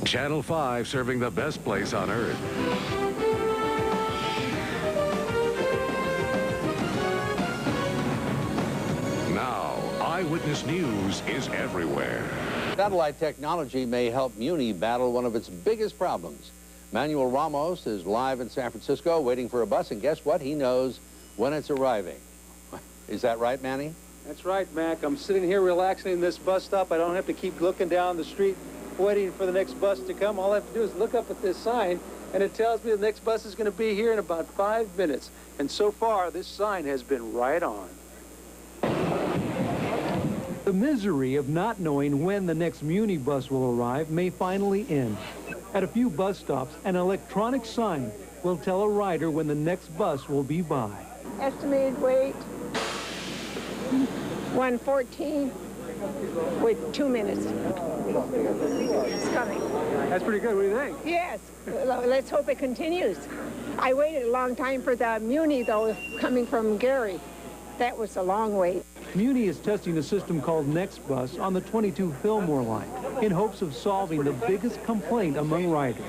Channel 5 serving the best place on earth. Now, Eyewitness News is everywhere. Satellite technology may help Muni battle one of its biggest problems. Manuel Ramos is live in San Francisco waiting for a bus, and guess what? He knows when it's arriving. Is that right, Manny? That's right, Mac. I'm sitting here relaxing in this bus stop. I don't have to keep looking down the street waiting for the next bus to come. All I have to do is look up at this sign, and it tells me the next bus is going to be here in about 5 minutes. And so far, this sign has been right on. The misery of not knowing when the next Muni bus will arrive may finally end. At a few bus stops, an electronic sign will tell a rider when the next bus will be by. Estimated weight, 114 with 2 minutes. It's coming. That's pretty good. What do you think? Yes. Let's hope it continues. I waited a long time for the Muni, though, coming from Gary. That was a long wait. Muni is testing a system called NextBus on the 22 Fillmore line in hopes of solving the biggest complaint among riders.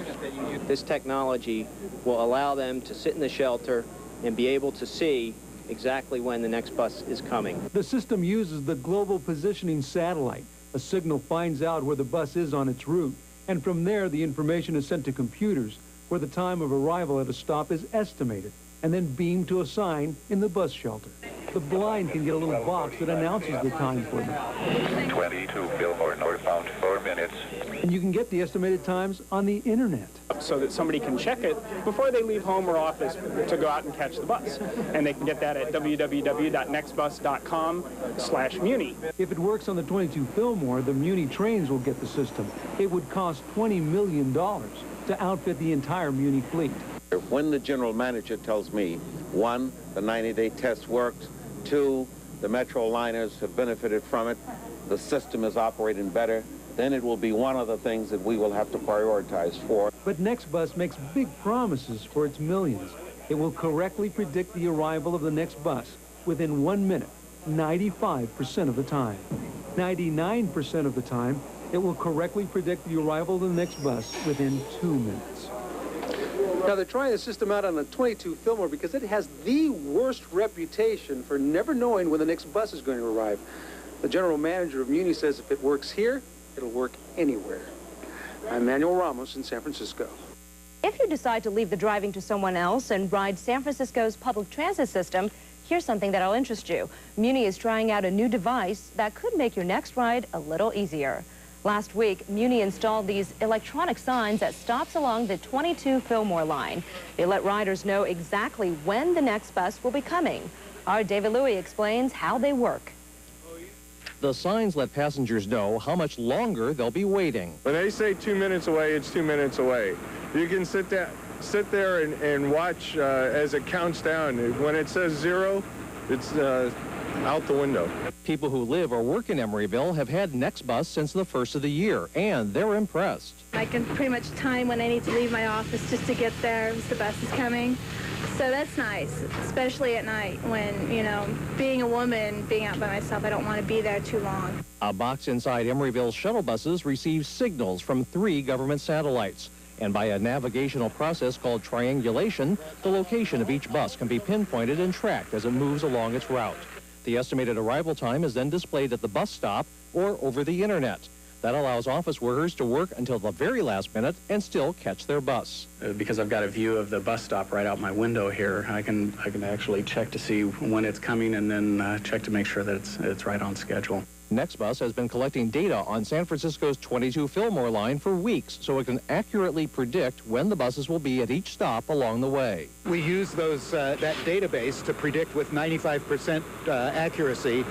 This technology will allow them to sit in the shelter and be able to see exactly when the next bus is coming. The system uses the global positioning satellite. A signal finds out where the bus is on its route, and from there the information is sent to computers where the time of arrival at a stop is estimated and then beamed to a sign in the bus shelter. The blind can get a little box that announces the time for them. 22 Fillmore northbound, 4 minutes. And you can get the estimated times on the internet. So that somebody can check it before they leave home or office to go out and catch the bus. And they can get that at www.nextbus.com/Muni. If it works on the 22 Fillmore, the Muni trains will get the system. It would cost $20 million to outfit the entire Muni fleet. When the general manager tells me, 1, the 90-day test worked, 2, the Metro liners have benefited from it, the system is operating better, then it will be one of the things that we will have to prioritize for. But NextBus makes big promises for its millions. It will correctly predict the arrival of the next bus within 1 minute, 95% of the time. 99% of the time, it will correctly predict the arrival of the next bus within 2 minutes. Now, they're trying the system out on the 22 Fillmore because it has the worst reputation for never knowing when the next bus is going to arrive. The general manager of Muni says if it works here, it'll work anywhere. I'm Manuel Ramos in San Francisco. If you decide to leave the driving to someone else and ride San Francisco's public transit system, here's something that'll interest you. Muni is trying out a new device that could make your next ride a little easier. Last week, Muni installed these electronic signs at stops along the 22 Fillmore line. They let riders know exactly when the next bus will be coming. Our David Louie explains how they work. The signs let passengers know how much longer they'll be waiting. When they say 2 minutes away, it's 2 minutes away. You can sit there and watch as it counts down. When it says 0, it's out the window. People who live or work in Emeryville have had NextBus since the first of the year, and they're impressed. I can pretty much time when I need to leave my office just to get there as the bus is coming. So that's nice, especially at night when, you know, being a woman, being out by myself, I don't want to be there too long. A box inside Emeryville's shuttle buses receives signals from 3 government satellites. And by a navigational process called triangulation, the location of each bus can be pinpointed and tracked as it moves along its route. The estimated arrival time is then displayed at the bus stop or over the internet. That allows office workers to work until the very last minute and still catch their bus. Because I've got a view of the bus stop right out my window here, I can actually check to see when it's coming and then check to make sure that it's right on schedule. NextBus has been collecting data on San Francisco's 22 Fillmore line for weeks so it can accurately predict when the buses will be at each stop along the way. We use that database to predict with 95% accuracy,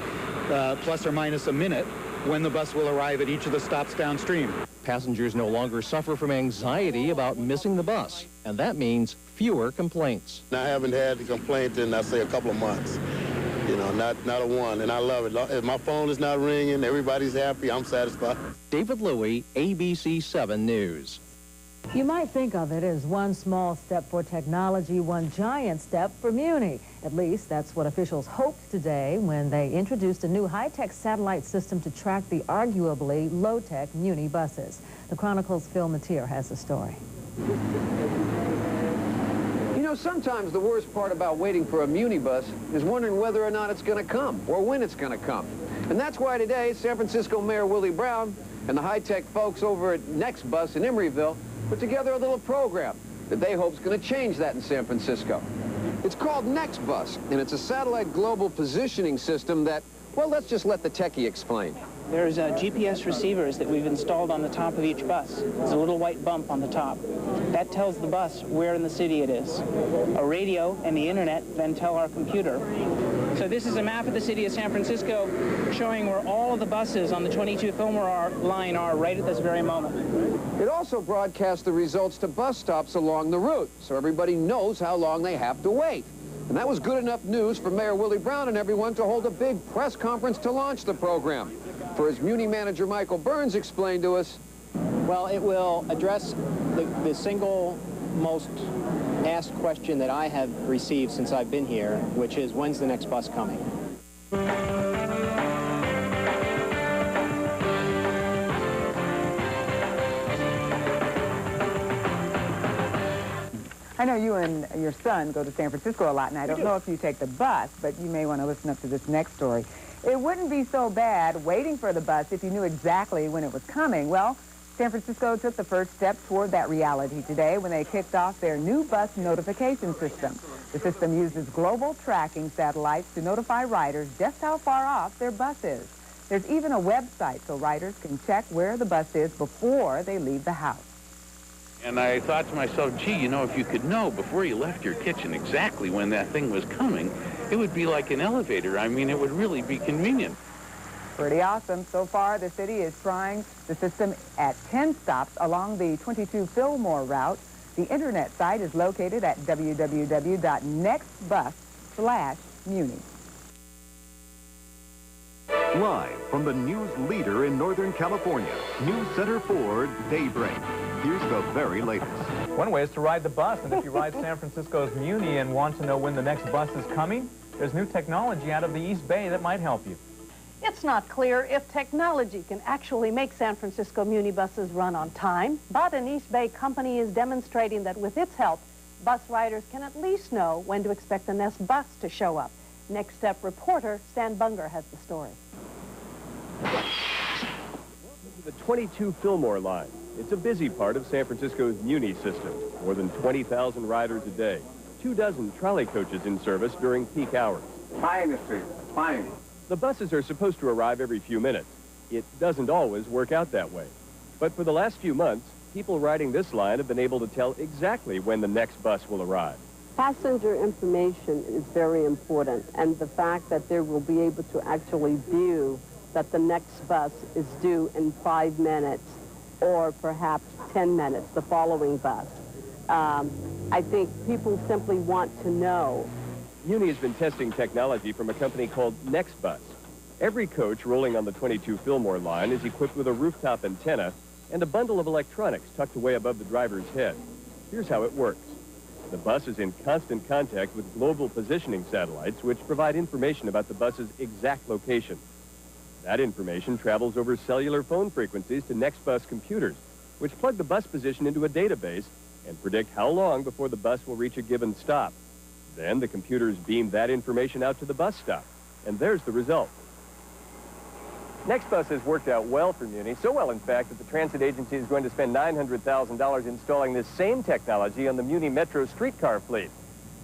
plus or minus a minute, when the bus will arrive at each of the stops downstream. Passengers no longer suffer from anxiety about missing the bus, and that means fewer complaints. I haven't had a complaint in, I'd say, a couple of months. You know, not a one, and I love it. If my phone is not ringing, everybody's happy, I'm satisfied. David Louie, ABC 7 News. You might think of it as one small step for technology, one giant step for Muni. At least that's what officials hoped today when they introduced a new high-tech satellite system to track the arguably low-tech Muni buses. The Chronicle's Phil Mateer has the story. You know, sometimes the worst part about waiting for a Muni bus is wondering whether or not it's going to come or when it's going to come. And that's why today, San Francisco Mayor Willie Brown and the high-tech folks over at NextBus in Emeryville put together a little program that they hope is going to change that in San Francisco. It's called NextBus, and it's a satellite global positioning system that, well, let's just let the techie explain. There's GPS receivers that we've installed on the top of each bus. There's a little white bump on the top. That tells the bus where in the city it is. A radio and the internet then tell our computer. So this is a map of the city of San Francisco showing where all of the buses on the 22 Fillmore line are right at this very moment. It also broadcasts the results to bus stops along the route, so everybody knows how long they have to wait. And that was good enough news for Mayor Willie Brown and everyone to hold a big press conference to launch the program. For as Muni manager Michael Burns explained to us, well, it will address the single most asked question that I have received since I've been here, which is, when's the next bus coming? I know you and your son go to San Francisco a lot, and I don't know if you take the bus, but you may want to listen up to this next story. It wouldn't be so bad waiting for the bus if you knew exactly when it was coming. Well, San Francisco took the first step toward that reality today when they kicked off their new bus notification system. The system uses global tracking satellites to notify riders just how far off their bus is. There's even a website so riders can check where the bus is before they leave the house. And I thought to myself, gee, you know, if you could know before you left your kitchen exactly when that thing was coming, it would be like an elevator. I mean, it would really be convenient. Pretty awesome. So far, the city is trying the system at 10 stops along the 22 Fillmore route. The internet site is located at www.nextbus.com/Muni. Live from the news leader in Northern California, News Center 4 Daybreak. Here's the very latest. One way is to ride the bus, and if you ride San Francisco's Muni and want to know when the next bus is coming, there's new technology out of the East Bay that might help you. It's not clear if technology can actually make San Francisco Muni buses run on time, but an East Bay company is demonstrating that with its help, bus riders can at least know when to expect the next bus to show up. Next Step reporter Stan Bunger has the story. The 22 Fillmore line. It's a busy part of San Francisco's Muni system. More than 20,000 riders a day. 24 trolley coaches in service during peak hours. Fine, Mr. Fine. The buses are supposed to arrive every few minutes. It doesn't always work out that way. But for the last few months, people riding this line have been able to tell exactly when the next bus will arrive. Passenger information is very important, and the fact that they will be able to actually view that the next bus is due in 5 minutes or perhaps 10 minutes, the following bus. I think people simply want to know. Muni has been testing technology from a company called NextBus. Every coach rolling on the 22 Fillmore line is equipped with a rooftop antenna and a bundle of electronics tucked away above the driver's head. Here's how it works. The bus is in constant contact with global positioning satellites, which provide information about the bus's exact location. That information travels over cellular phone frequencies to NextBus computers, which plug the bus position into a database and predict how long before the bus will reach a given stop. Then the computers beam that information out to the bus stop, and there's the result. NextBus has worked out well for Muni, so well, in fact, that the transit agency is going to spend $900,000 installing this same technology on the Muni Metro streetcar fleet.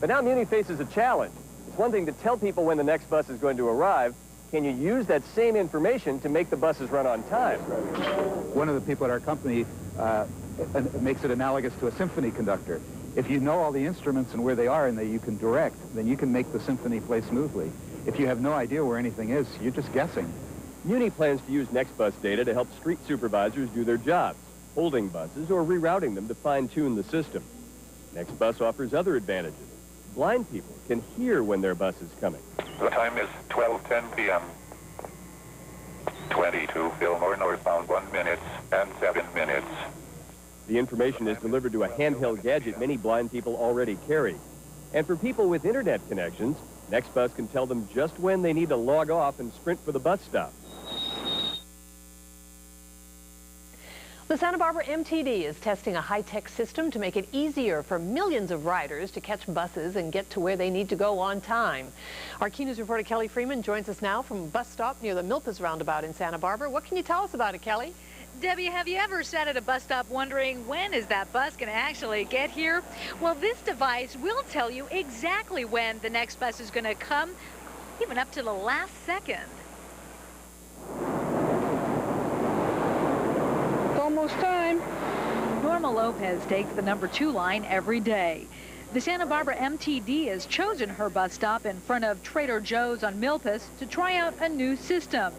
But now Muni faces a challenge. It's one thing to tell people when the next bus is going to arrive. Can you use that same information to make the buses run on time? One of the people at our company makes it analogous to a symphony conductor. If you know all the instruments and where they are and that you can direct, then you can make the symphony play smoothly. If you have no idea where anything is, you're just guessing. Muni plans to use NextBus data to help street supervisors do their jobs, holding buses or rerouting them to fine-tune the system. NextBus offers other advantages. Blind people can hear when their bus is coming. The time is 12:10 p.m. 22 Fillmore northbound 1 minute and 7 minutes. The information is delivered to a handheld gadget many blind people already carry. And for people with internet connections, NextBus can tell them just when they need to log off and sprint for the bus stop. The Santa Barbara MTD is testing a high-tech system to make it easier for millions of riders to catch buses and get to where they need to go on time. Our Key News reporter Kelly Freeman joins us now from a bus stop near the Milpas roundabout in Santa Barbara. What can you tell us about it, Kelly? Debbie, have you ever sat at a bus stop wondering when is that bus going to actually get here? Well, this device will tell you exactly when the next bus is going to come, even up to the last second. Almost time. Norma Lopez takes the number 2 line every day. The Santa Barbara MTD has chosen her bus stop in front of Trader Joe's on Milpas to try out a new system.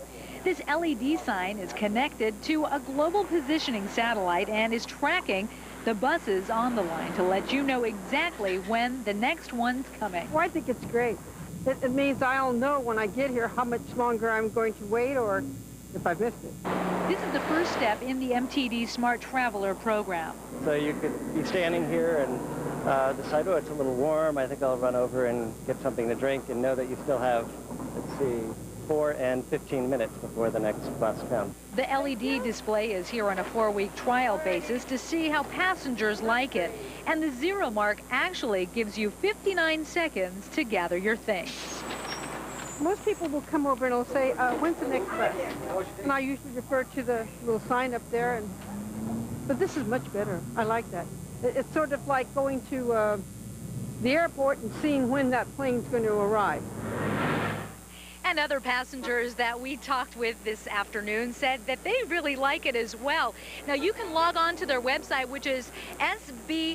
This LED sign is connected to a global positioning satellite and is tracking the buses on the line to let you know exactly when the next one's coming. Well, I think it's great. It means I'll know when I get here how much longer I'm going to wait or if I've missed it. This is the first step in the MTD Smart Traveler program. So you could be standing here and decide, oh, it's a little warm. I think I'll run over and get something to drink, and know that you still have, let's see, 4 and 15 minutes before the next bus comes. The LED display is here on a 4-week trial basis to see how passengers like it. And the 0 mark actually gives you 59 seconds to gather your things. Most people will come over and they'll say, when's the next bus? And I usually refer to the little sign up there. But this is much better. I like that. It's sort of like going to the airport and seeing when that plane's going to arrive. And other passengers that we talked with this afternoon said that they really like it as well. Now, you can log on to their website, which is sbmtd.gov,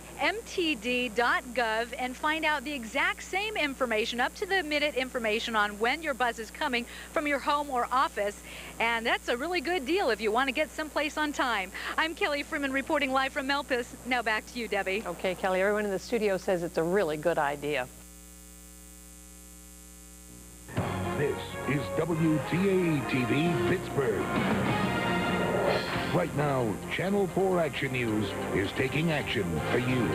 and find out the exact same information, up-to-the-minute information on when your bus is coming from your home or office. And that's a really good deal if you want to get someplace on time. I'm Kelly Freeman reporting live from Milpas. Now back to you, Debbie. Okay, Kelly, everyone in the studio says it's a really good idea. This is WTAE-TV Pittsburgh. Right now, Channel 4 Action News is taking action for you.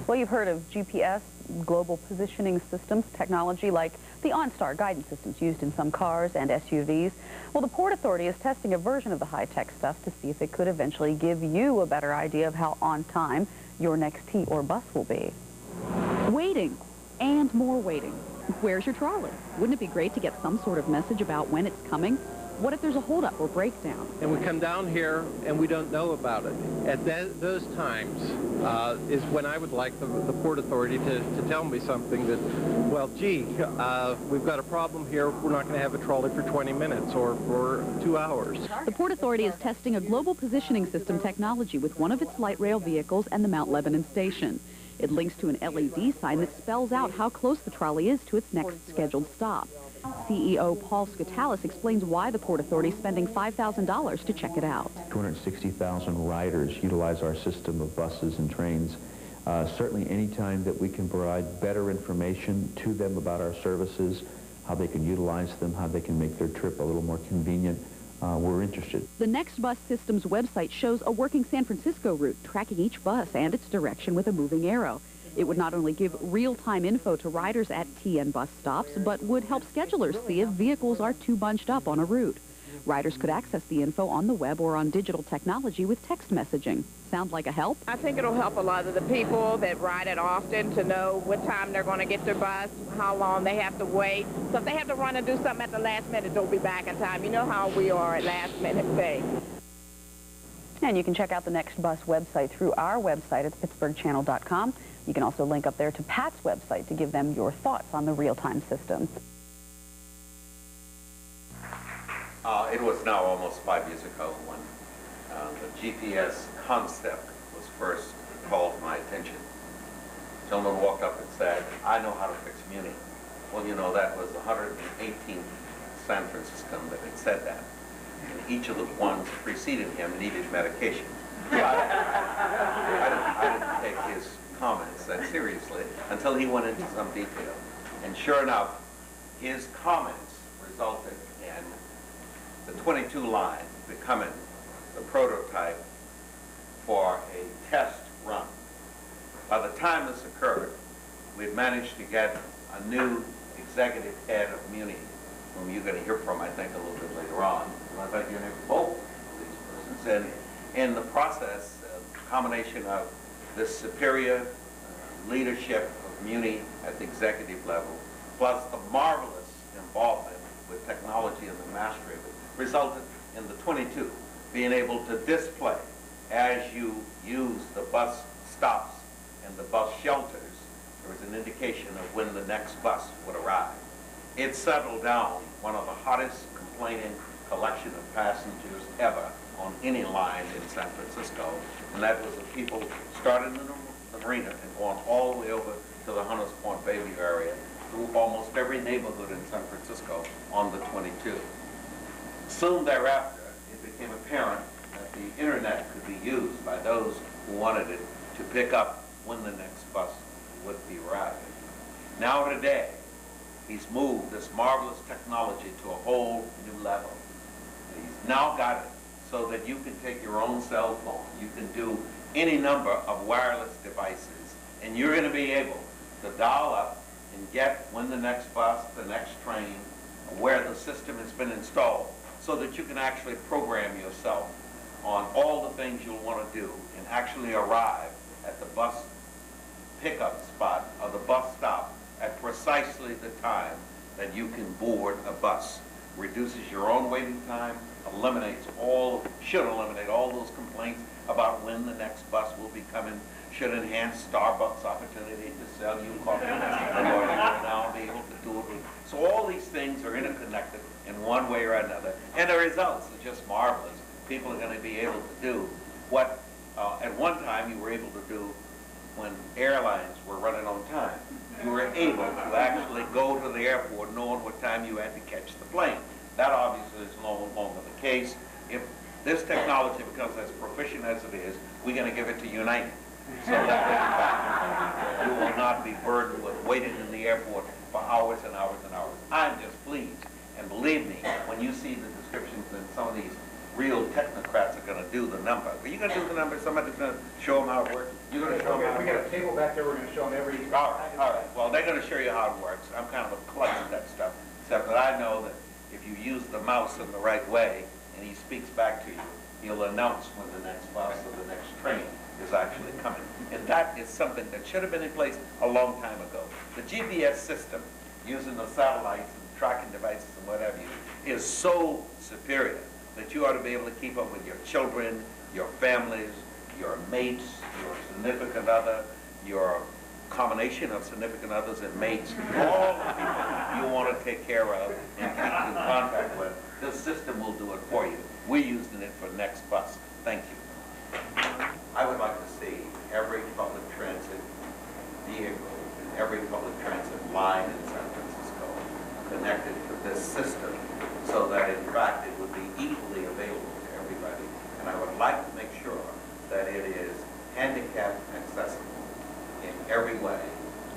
Well, you've heard of GPS, global positioning systems, technology like the OnStar guidance systems used in some cars and SUVs. Well, the Port Authority is testing a version of the high-tech stuff to see if it could eventually give you a better idea of how on time your next T or bus will be. Waiting and more waiting. Where's your trolley? Wouldn't it be great to get some sort of message about when it's coming? What if there's a holdup or breakdown? And we come down here and we don't know about it. At those times is when I would like the Port Authority to tell me something that, well, gee, we've got a problem here. We're not going to have a trolley for 20 minutes or for 2 hours. The Port Authority is testing a global positioning system technology with one of its light rail vehicles and the Mount Lebanon station. It links to an LED sign that spells out how close the trolley is to its next scheduled stop. CEO Paul Scatalis explains why the Port Authority is spending $5,000 to check it out. 260,000 riders utilize our system of buses and trains. Certainly any time that we can provide better information to them about our services, how they can utilize them, how they can make their trip a little more convenient, we're interested. The NextBus System's website shows a working San Francisco route, tracking each bus and its direction with a moving arrow. It would not only give real-time info to riders at T and bus stops, but would help schedulers see if vehicles are too bunched up on a route. Riders could access the info on the web or on digital technology with text messaging. Sound like a help? I think it'll help a lot of the people that ride it often to know what time they're going to get their bus, how long they have to wait. So if they have to run and do something at the last minute, they'll be back in time. You know how we are at last-minute things. And you can check out the NextBus website through our website at pittsburghchannel.com. You can also link up there to Pat's website to give them your thoughts on the real-time system. It was now almost 5 years ago when the GPS concept was first called to my attention. A gentleman walked up and said, I know how to fix Muni. Well, you know, that was the 118th San Franciscan that had said that. And each of the ones preceding him needed medication. I didn't take his comments that seriously until he went into some detail. And sure enough, his comments resulted in the 22 line becoming the prototype for a test run. By the time this occurred, we'd managed to get a new executive head of Muni, whom you're going to hear from, I think, a little bit later on. I'd like your name for both of these persons. And in the process, a combination of this superior leadership of Muni at the executive level, plus the marvelous involvement with technology and the mastery of it, resulted in the 22 being able to display, as you use the bus stops and the bus shelters, there was an indication of when the next bus would arrive. It settled down one of the hottest complaining collection of passengers ever on any line in San Francisco, and that was the people starting in the marina and going all the way over to the Hunters Point Bayview area through almost every neighborhood in San Francisco on the 22. Soon thereafter, it became apparent that the internet could be used by those who wanted it to pick up when the next bus would be arriving. Now today, he's moved this marvelous technology to a whole new level. He's now got it so that you can take your own cell phone, you can do any number of wireless devices, and you're going to be able to dial up and get when the next bus, the next train, where the system has been installed, so that you can actually program yourself on all the things you'll want to do and actually arrive at the bus pickup spot or the bus stop at precisely the time that you can board a bus. Reduces your own waiting time, should eliminate all those complaints about when the next bus will be coming, should enhance Starbucks' opportunity to sell you coffee in the morning, and now be able to do it. So all these things are interconnected in one way or another, and the results are just marvelous. People are going to be able to do what at one time you were able to do when airlines were running on time. You were able to actually go to the airport knowing what time you had to catch the plane. That obviously is no longer the case. If this technology becomes as proficient as it is, we're going to give it to United, so that you will not be burdened with waiting in the airport for hours and hours and hours. I'm just pleased, and believe me, when you see the descriptions that some of these real technocrats are going to do the number. Are you going to do the number? Somebody's going to show them how it works? You're going to show them how it works? We got a table back there. We're going to show them every... All right. Well, they're going to show you how it works. I'm kind of a klutz at that stuff, except that I know that if you use the mouse in the right way and he speaks back to you, he'll announce when the next bus or the next train is actually coming. And that is something that should have been in place a long time ago. The GPS system, using the satellites and tracking devices and what have you, is so superior that you ought to be able to keep up with your children, your families, your mates, your significant other, your combination of significant others and mates, all the people you want to take care of and keep in contact with. This system will do it for you. We're using it for NextBus. Thank you. I would like to see every public transit vehicle and every public transit line in San Francisco connected to this system so that, in fact, it would be equally available to everybody. And I would like to make sure that it is handicap accessible in every way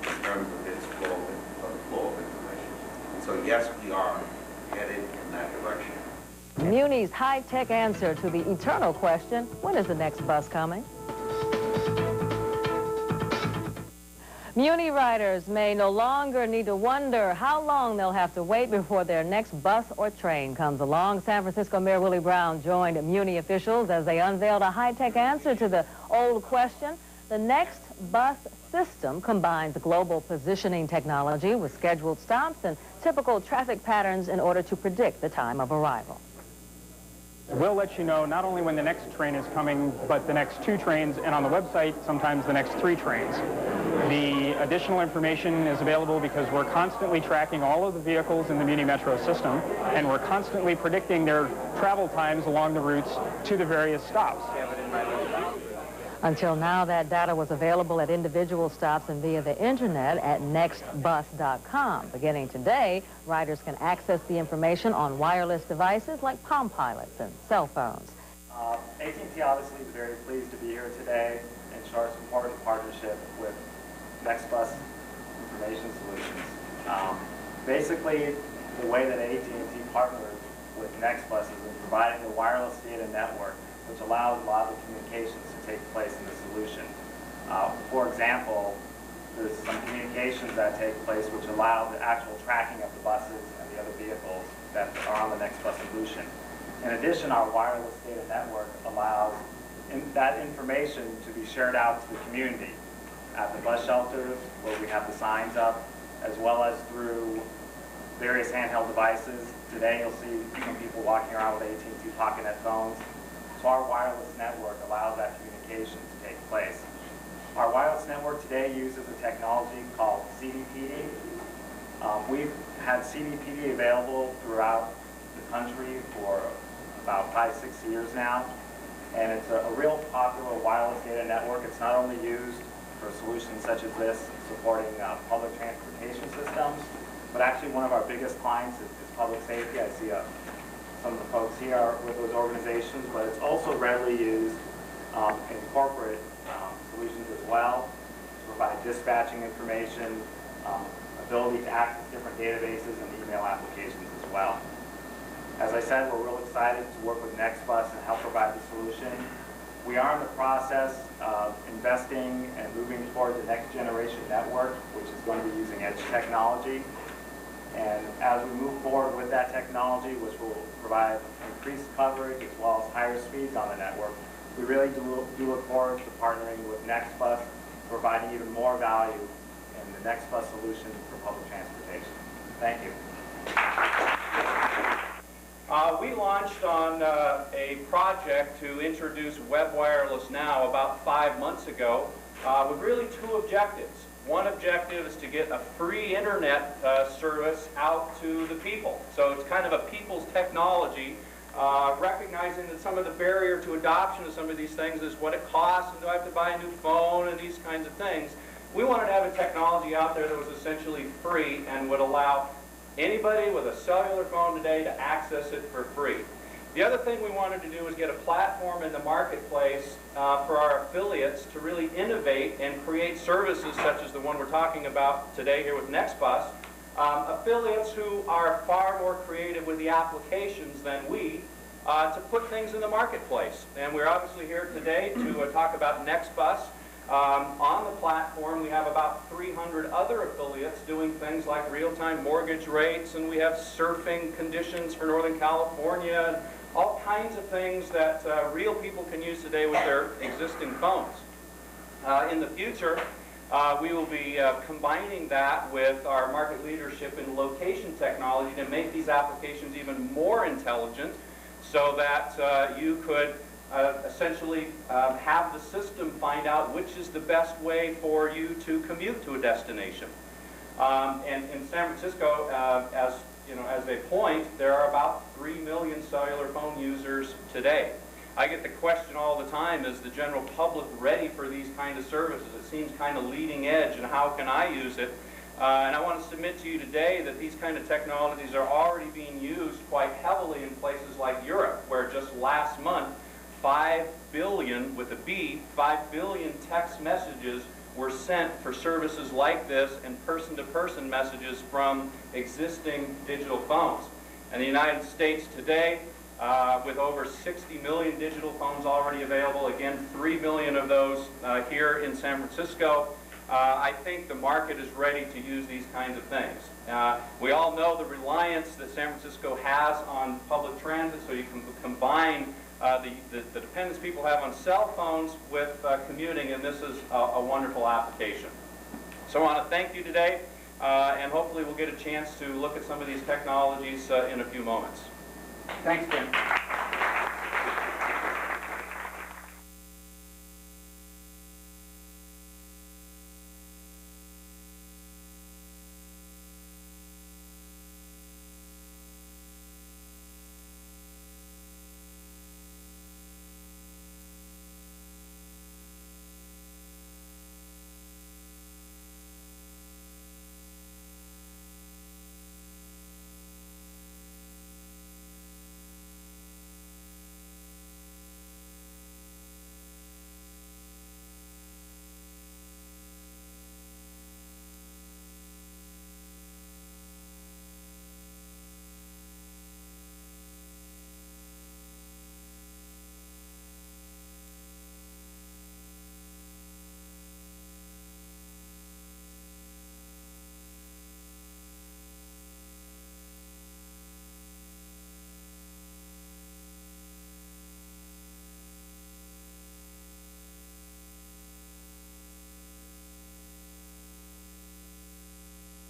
in terms of its flow of information. And so, yes, we are headed in that direction. Muni's high-tech answer to the eternal question, when is the next bus coming? Muni riders may no longer need to wonder how long they'll have to wait before their next bus or train comes along. San Francisco Mayor Willie Brown joined Muni officials as they unveiled a high-tech answer to the old question. The NextBus system combines global positioning technology with scheduled stops and typical traffic patterns in order to predict the time of arrival. We'll let you know not only when the next train is coming, but the next 2 trains, and on the website, sometimes the next 3 trains. The additional information is available because we're constantly tracking all of the vehicles in the Muni Metro system, and we're constantly predicting their travel times along the routes to the various stops. Until now, that data was available at individual stops and via the internet at nextbus.com. Beginning today, riders can access the information on wireless devices like Palm Pilots and cell phones. AT&T obviously is very pleased to be here today and show our support and partnership with NextBus Information Solutions. Basically, the way that AT&T partners with NextBus is in providing the wireless data network, which allows a lot of the communications to take place in the solution. For example, there's some communications that take place which allow the actual tracking of the buses and the other vehicles that are on the NextBus solution. In addition, our wireless data network allows that information to be shared out to the community at the bus shelters where we have the signs up, as well as through various handheld devices. Today you'll see people walking around with AT&T PocketNet phones. So our wireless network allows that communication to take place. Our wireless network today uses a technology called CDPD. We've had CDPD available throughout the country for about 5-6 years now, and it's a real popular wireless data network. It's not only used for solutions such as this, supporting public transportation systems, but actually one of our biggest clients is public safety. I see some of the folks here are with those organizations, but it's also readily used in corporate solutions as well, to provide dispatching information, ability to access different databases and email applications as well. As I said, we're real excited to work with NextBus and help provide the solution. We are in the process of investing and moving toward the next generation network, which is going to be using edge technology. And as we move forward with that technology, which will provide increased coverage as well as higher speeds on the network, we really do look forward to partnering with NextBus, providing even more value in the NextBus solution for public transportation. Thank you. We launched on a project to introduce Web Wireless Now about 5 months ago with really 2 objectives. One objective is to get a free internet service out to the people. So it's kind of a people's technology, recognizing that some of the barrier to adoption of some of these things is what it costs, and do I have to buy a new phone and these kinds of things. We wanted to have a technology out there that was essentially free and would allow anybody with a cellular phone today to access it for free. The other thing we wanted to do was get a platform in the marketplace for our affiliates to really innovate and create services such as the one we're talking about today here with NextBus. Affiliates who are far more creative with the applications than we to put things in the marketplace. And we're obviously here today to talk about NextBus. On the platform, we have about 300 other affiliates doing things like real-time mortgage rates, and we have surfing conditions for Northern California, and all kinds of things that real people can use today with their existing phones. In the future, we will be combining that with our market leadership in location technology to make these applications even more intelligent so that you could essentially have the system find out which is the best way for you to commute to a destination. And in San Francisco, as a point, there are about 3 million cellular phone users today. I get the question all the time, is the general public ready for these kind of services? It seems kind of leading edge, and how can I use it? And I want to submit to you today that these kind of technologies are already being used quite heavily in places like Europe, where just last month, 5 billion, with a B, 5 billion text messages were sent for services like this and person-to-person messages from existing digital phones. In the United States today, with over 60 million digital phones already available, again, 3 million of those here in San Francisco, I think the market is ready to use these kinds of things. We all know the reliance that San Francisco has on public transit, so you can combine the dependence people have on cell phones with commuting, and this is a wonderful application. So I want to thank you today, and hopefully we'll get a chance to look at some of these technologies in a few moments. Thanks, Tim.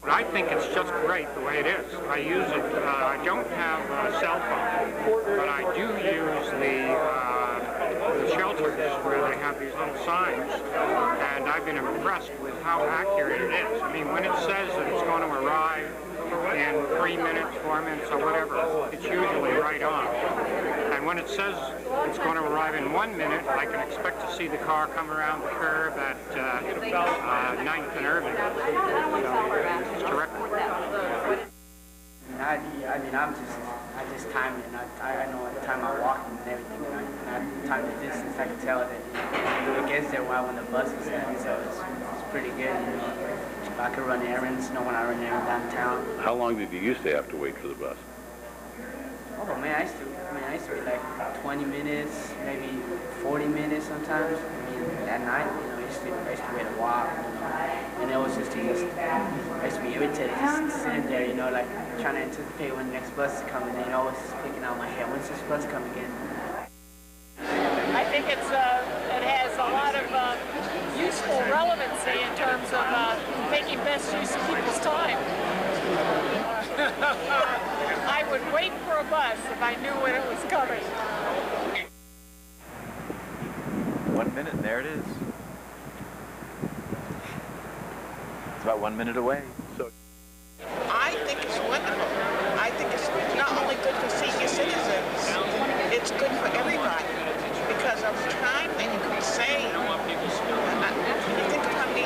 I think it's just great the way it is. I use it. I don't have a cell phone, but I do use the shelters where they have these little signs, and I've been impressed with how accurate it is. I mean, when it says that it's going to arrive in 3 minutes, 4 minutes, or whatever, it's usually right on. And when it says it's going to arrive in 1 minute, I can expect to see the car come around the curve at 9th and Irving. So it's terrific. I just time it, and I know the time I walk and everything, and I time the distance. I can tell that it gets there when the bus is at, so it's pretty good. You know, I could run errands, when I run errands downtown. How long did you used to have to wait for the bus? Oh man, I used to wait like 20 minutes, maybe 40 minutes sometimes. I mean, at night, I used to wait a while, and it was I used to be irritated just sitting there, like trying to anticipate when the next bus is coming, and always thinking out my head, when's this bus coming in? I think it has a lot of useful relevancy in terms of making best use of people's time. I would wait for a bus if I knew when it was coming. 1 minute, and there it is. It's about 1 minute away. So I think it's wonderful. I think it's not only good for senior citizens, it's good for everybody because of the time that you can save. When you think of how many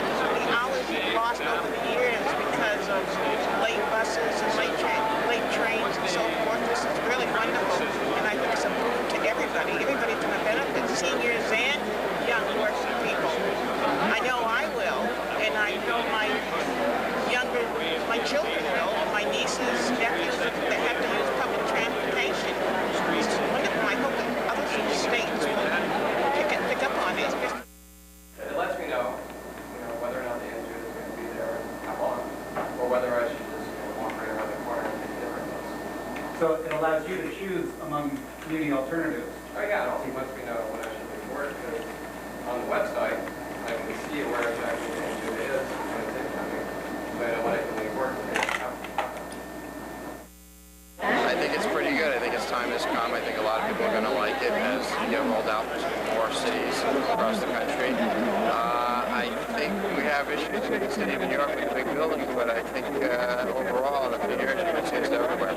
hours you've lost over the years because of late buses and late trains and so forth, this is really wonderful. And I think it's a boon to everybody. Everybody's going to benefit, seniors and young working people. I know I will, and I know my children will, and my nieces, nephews that have to use public transportation. It's wonderful. I hope that other states will pick up on it. It lets me know, whether or not the engine is going to be there and how long, or whether I should just walk right around the corner and take a different bus. So it allows you to choose among commuting alternatives. Oh yeah, it also lets me know when I should leave work, because on the website, I can see where exactly the engine is when it's incoming, so I know when I can leave work and take it out. I think it's pretty good. I think its time has come. I think a lot of people are going to like it as you get rolled out to more cities across the country. I think we have issues in the city of New York with the big buildings, but I think overall, in a few years, you're going to see us everywhere.